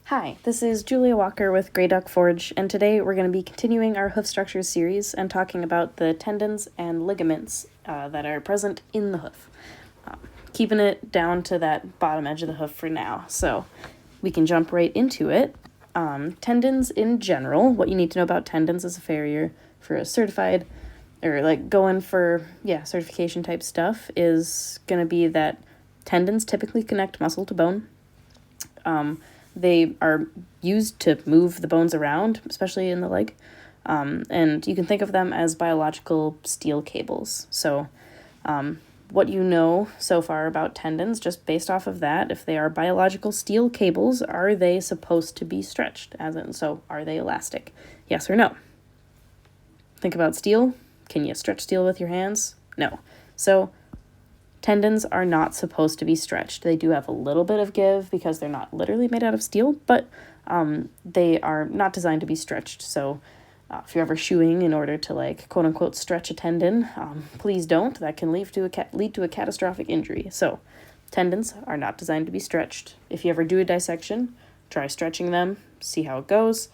Hi, this is Julia Walker with Grey Duck Forge, and today we're going to be continuing our Hoof Structures series and talking about the tendons and ligaments that are present in the hoof. Keeping it down to that bottom edge of the hoof for now, so we can jump right into it. Tendons in general, what you need to know about tendons as a farrier for a certified, or like going for, certification type stuff, is going to be that tendons typically connect muscle to bone. They are used to move the bones around, especially in the leg. And you can think of them as biological steel cables. So what you know so far about tendons, just based off of that, if they are biological steel cables, are they supposed to be stretched? As in, so are they elastic? Yes or no? Think about steel. Can you stretch steel with your hands? No. So tendons are not supposed to be stretched. They do have a little bit of give because they're not literally made out of steel, but they are not designed to be stretched. So if you're ever shoeing in order to, like, quote unquote stretch a tendon, please don't. That can lead to a catastrophic injury. So tendons are not designed to be stretched. If you ever do a dissection, try stretching them, see how it goes.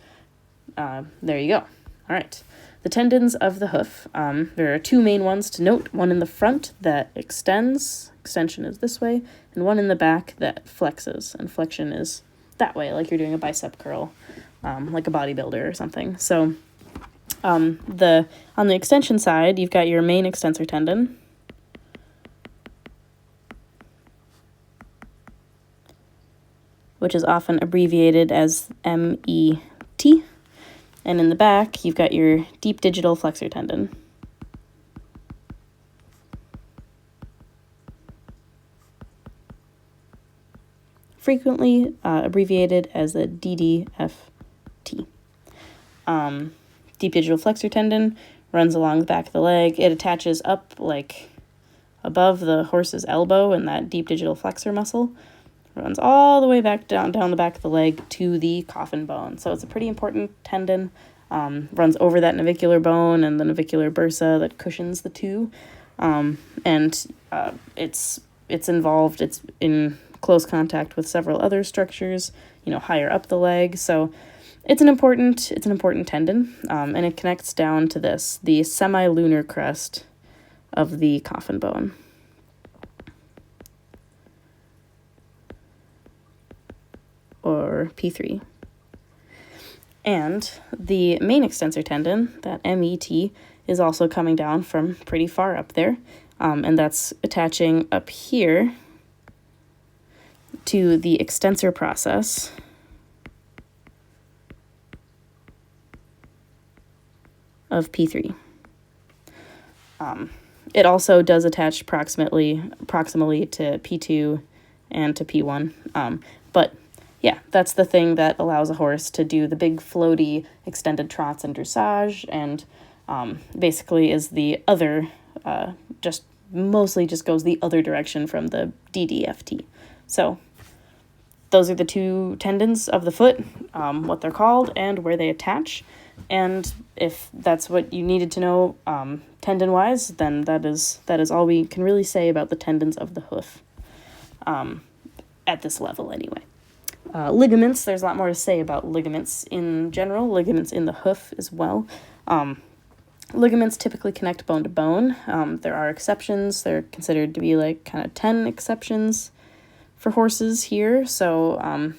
There you go. All right. The tendons of the hoof, there are two main ones to note. One in the front that extends, extension is this way, and one in the back that flexes, and flexion is that way, like you're doing a bicep curl, like a bodybuilder or something. So on the extension side, you've got your main extensor tendon, which is often abbreviated as MET. And in the back, you've got your deep digital flexor tendon. Frequently abbreviated as a DDFT. Deep digital flexor tendon runs along the back of the leg. It attaches up, like, above the horse's elbow, and that deep digital flexor muscle runs all the way back down the back of the leg to the coffin bone. So it's a pretty important tendon. Runs over that navicular bone and the navicular bursa that cushions the two. It's involved, it's in close contact with several other structures, higher up the leg. So it's an important tendon, and it connects down to the semilunar crest of the coffin bone. Or P3. And the main extensor tendon, that MET, is also coming down from pretty far up there, and that's attaching up here to the extensor process of P3. It also does attach proximally to P2 and to P1, but yeah, that's the thing that allows a horse to do the big floaty extended trots and dressage, and basically is the other, mostly goes the other direction from the DDFT. So those are the two tendons of the foot, what they're called and where they attach. And if that's what you needed to know tendon-wise, then that is all we can really say about the tendons of the hoof, at this level anyway. Ligaments, there's a lot more to say about ligaments in general, ligaments in the hoof as well. Ligaments typically connect bone to bone. There are exceptions. They're considered to be like kind of 10 exceptions for horses here. So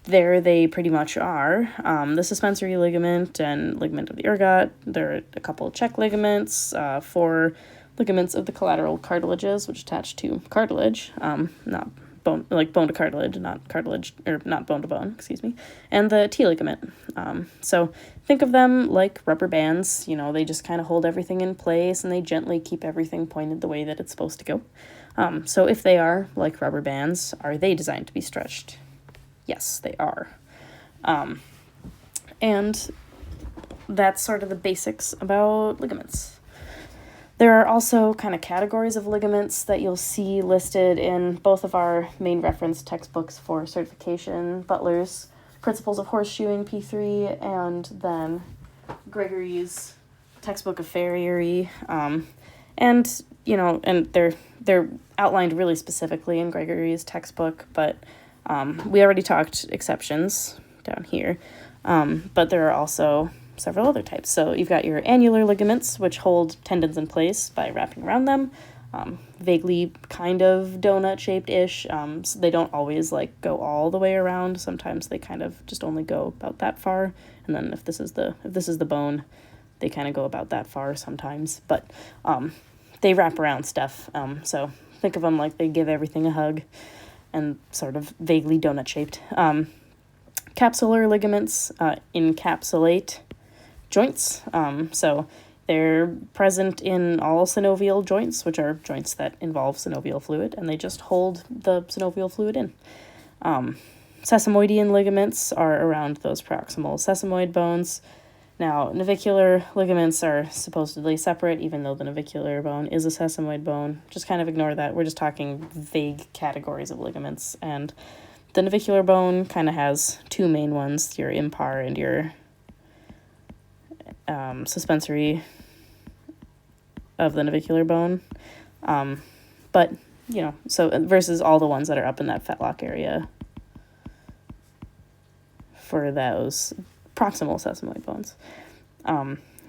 there they pretty much are. The suspensory ligament and ligament of the ergot. There are a couple of check ligaments, 4 ligaments of the collateral cartilages, which attach to cartilage, not bone, like bone to cartilage, not cartilage, or not bone to bone, and the T ligament. So think of them like rubber bands. They just kind of hold everything in place, and they gently keep everything pointed the way that it's supposed to go. So if they are like rubber bands, are they designed to be stretched? Yes, they are. And that's sort of the basics about ligaments. There are also kind of categories of ligaments that you'll see listed in both of our main reference textbooks for certification, Butler's Principles of Horseshoeing P3, and then Gregory's Textbook of Farriery. And they're outlined really specifically in Gregory's textbook, but We already talked exceptions down here, but there are also several other types. So you've got your annular ligaments, which hold tendons in place by wrapping around them, vaguely kind of donut-shaped-ish. So they don't always like go all the way around. Sometimes they kind of just only go about that far, and then if this is the bone, they kind of go about that far sometimes. But they wrap around stuff. So think of them like they give everything a hug, and sort of vaguely donut-shaped. Capsular ligaments encapsulate joints. So they're present in all synovial joints, which are joints that involve synovial fluid, and they just hold the synovial fluid in. Sesamoidean ligaments are around those proximal sesamoid bones. Now, navicular ligaments are supposedly separate, even though the navicular bone is a sesamoid bone. Just kind of ignore that. We're just talking vague categories of ligaments, and the navicular bone kind of has two main ones, your impar and your suspensory of the navicular bone. But, so versus all the ones that are up in that fetlock area for those proximal sesamoid bones.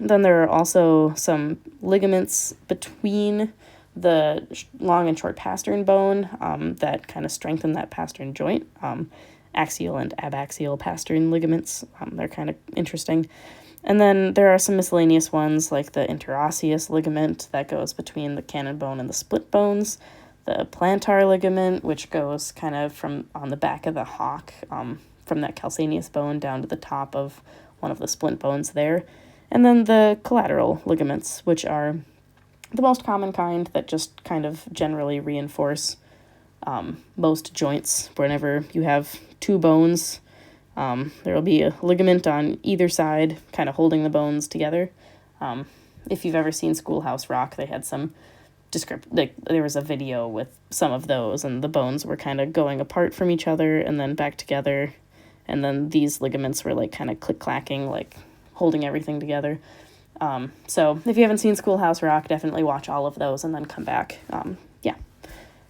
Then there are also some ligaments between the long and short pastern bone that kind of strengthen that pastern joint. Axial and abaxial pastern ligaments, they're kind of interesting. And then there are some miscellaneous ones like the interosseous ligament that goes between the cannon bone and the split bones, the plantar ligament, which goes kind of from on the back of the hock, from that calcaneus bone down to the top of one of the splint bones there, and then the collateral ligaments, which are the most common kind that just kind of generally reinforce most joints. Whenever you have two bones, there will be a ligament on either side kind of holding the bones together. If you've ever seen Schoolhouse Rock, they had some there was a video with some of those, and the bones were kind of going apart from each other and then back together, and then these ligaments were like kind of click-clacking, like holding everything together. So if you haven't seen Schoolhouse Rock, definitely watch all of those and then come back.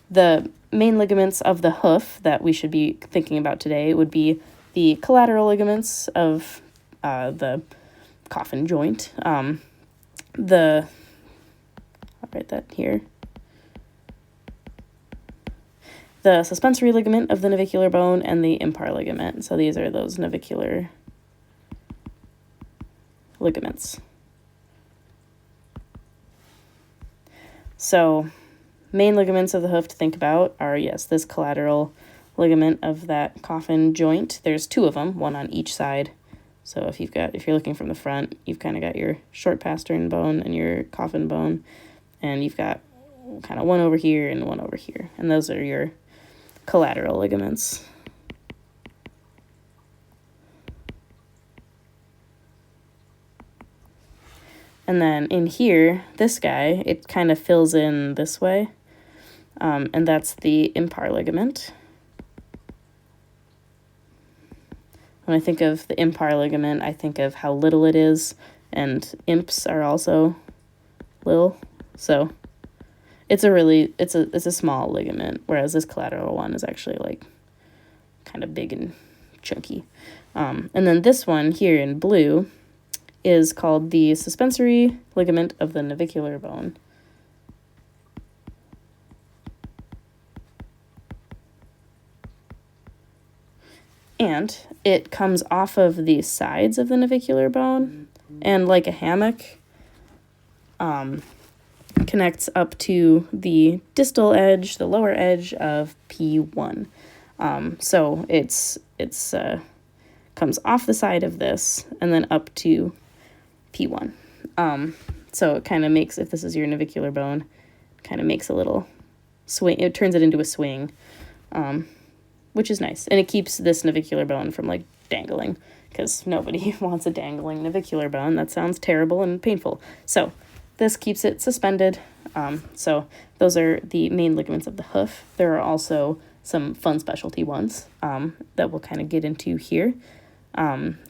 The main ligaments of the hoof that we should be thinking about today would be the collateral ligaments of the coffin joint. I'll write that here. The suspensory ligament of the navicular bone and the impar ligament. So these are those navicular ligaments. So main ligaments of the hoof to think about are, yes, this collateral ligament of that coffin joint. There's two of them, one on each side. So if you're looking from the front, you've kind of got your short pastern bone and your coffin bone, and you've got kind of one over here and one over here. And those are your collateral ligaments. And then in here, this guy, it kind of fills in this way, and that's the impar ligament. When I think of the impar ligament, I think of how little it is, and imps are also little, so it's a small ligament, whereas this collateral one is actually like kind of big and chunky. And then this one here in blue is called the suspensory ligament of the navicular bone. And it comes off of the sides of the navicular bone, and like a hammock, connects up to the distal edge, the lower edge of P1. So it's comes off the side of this and then up to P1. So it kind of makes, if this is your navicular bone, kind of makes a little swing. It turns it into a swing, which is nice. And it keeps this navicular bone from like dangling, because nobody wants a dangling navicular bone. That sounds terrible and painful. So this keeps it suspended. So those are the main ligaments of the hoof. There are also some fun specialty ones that we'll kind of get into here.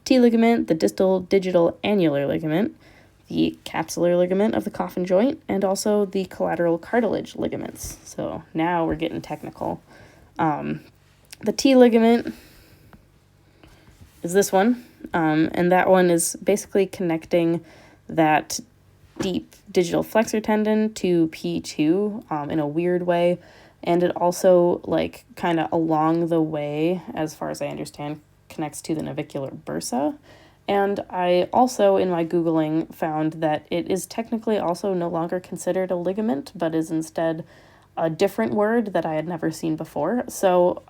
T ligament, the distal digital annular ligament, the capsular ligament of the coffin joint, and also the collateral cartilage ligaments. So now we're getting technical. The T ligament is this one, and that one is basically connecting that deep digital flexor tendon to P2 in a weird way, and it also, like, kind of along the way, as far as I understand, connects to the navicular bursa. And I also, in my Googling, found that it is technically also no longer considered a ligament, but is instead a different word that I had never seen before. So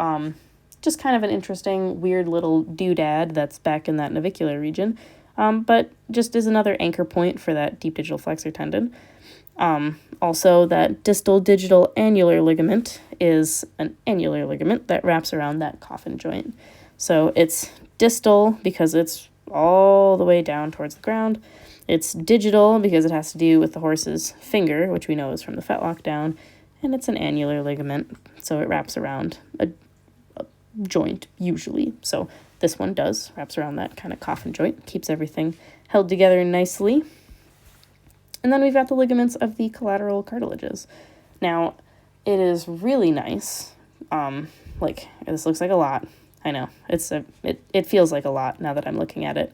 just kind of an interesting, weird little doodad that's back in that navicular region, but just is another anchor point for that deep digital flexor tendon. Also, that distal digital annular ligament is an annular ligament that wraps around that coffin joint. So it's distal because it's all the way down towards the ground. It's digital because it has to do with the horse's finger, which we know is from the fetlock down, and it's an annular ligament, so it wraps around a joint usually. So this one wraps around that kind of coffin joint, keeps everything held together nicely. And then we've got the ligaments of the collateral cartilages. Now, it is really nice. Like, this looks like a lot. I know, it feels like a lot now that I'm looking at it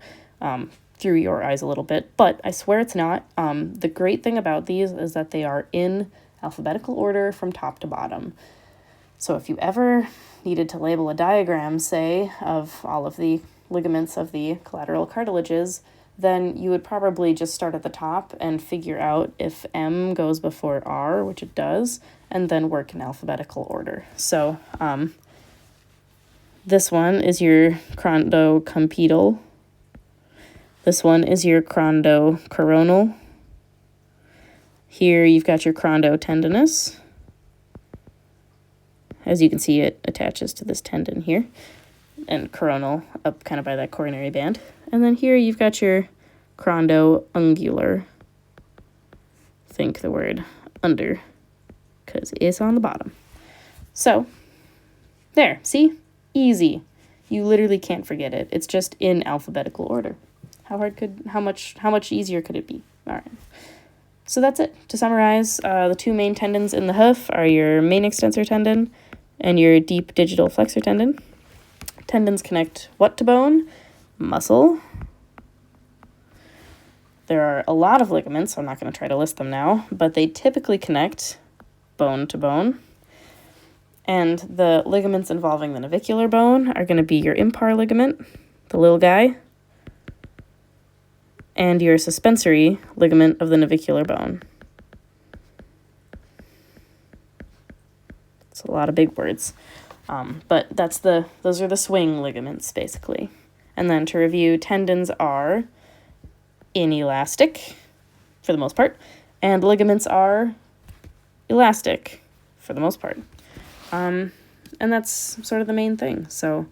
through your eyes a little bit, but I swear it's not. The great thing about these is that they are in alphabetical order from top to bottom. So if you ever needed to label a diagram, say, of all of the ligaments of the collateral cartilages, then you would probably just start at the top and figure out if M goes before R, which it does, and then work in alphabetical order. So this one is your chondrocumpital. This one is your chondrocoronal. Here you've got your chondrotendinous. As you can see, it attaches to this tendon here, and coronal up kind of by that coronary band. And then here you've got your chondroungular. Think the word under, because it's on the bottom. So, there, see? Easy. You literally can't forget it. It's just in alphabetical order. How much easier could it be? All right. So that's it. To summarize, the two main tendons in the hoof are your main extensor tendon and your deep digital flexor tendon. Tendons connect what to bone? Muscle. There are a lot of ligaments, so I'm not going to try to list them now, but they typically connect bone to bone. And the ligaments involving the navicular bone are going to be your impar ligament, the little guy, and your suspensory ligament of the navicular bone. It's a lot of big words, but those are the swing ligaments, basically. And then to review, tendons are inelastic, for the most part, and ligaments are elastic, for the most part. And that's sort of the main thing. So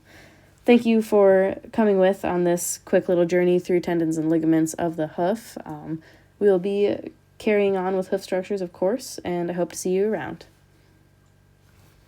thank you for coming with on this quick little journey through tendons and ligaments of the hoof. We will be carrying on with hoof structures, of course, and I hope to see you around.